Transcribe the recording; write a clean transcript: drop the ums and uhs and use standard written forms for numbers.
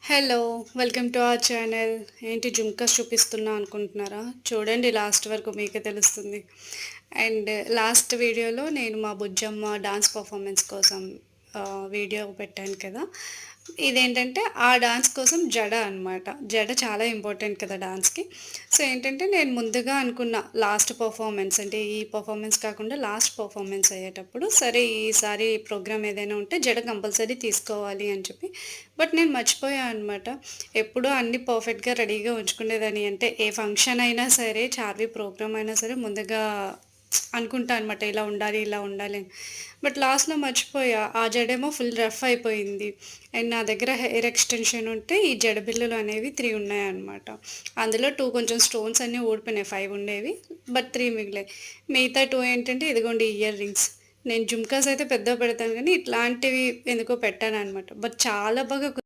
Hello! Welcome to our channel. ఏంటి జుంకాస్ చూపిస్తున్నా అనుకుంటున్నారా? చూడండి లాస్ట్ వరకు మీకే తెలుస్తుంది. అండ్ లాస్ట్ వీడియోలో నేను మా బుజ్జమ్మ డాన్స్ పర్ఫార్మెన్స్ కోసం వీడియో పెట్టాను కదా! ఇదేంటంటే ఆ డాన్స్ కోసం జడ అనమాట. జడ చాలా ఇంపార్టెంట్ కదా డాన్స్‌కి. సో, ఏంటంటే నేను ముందుగా అనుకున్న లాస్ట్ పర్ఫార్మెన్స్ అంటే ఈ పర్ఫార్మెన్స్ కాకుండా లాస్ట్ పర్ఫార్మెన్స్ అయ్యేటప్పుడు సరే ఈసారి ప్రోగ్రామ్ ఏదైనా ఉంటే జడ కంపల్సరీ తీసుకోవాలి అని చెప్పి బట్ నేను మర్చిపోయా అనమాట. ఎప్పుడూ అన్నీ పర్ఫెక్ట్‌గా రెడీగా ఉంచుకునేదాన్ని. అంటే ఏ ఫంక్షన్ అయినా సరే, చార్వి ప్రోగ్రామ్ అయినా సరే ముందుగా అనుకుంటా అనమాట. ఇలా ఉండాలి, ఇలా ఉండాలి అని. బట్ లాస్ట్‌లో మర్చిపోయా. ఆ జడేమో ఫుల్ రఫ్ అయిపోయింది. అండ్ నా దగ్గర హెయిర్ ఎక్స్‌టెన్షన్ ఉంటే ఈ జడ బిళ్ళలు అనేవి 3 ఉన్నాయన్నమాట. అందులో 2 కొంచెం స్టోన్స్ అన్నీ ఊడిపోయినాయి. 5 ఉండేవి. బట్ 3 మిగిలాయి. మిగతా 2 ఏంటంటే ఇదిగోండి ఇయర్ రింగ్స్. నేను జుమ్కాస్ అయితే పెద్దవి పెడతాను గానీ, ఇట్లాంటివి ఎందుకో పెట్టాననమాట. బట్ చాలా బాగా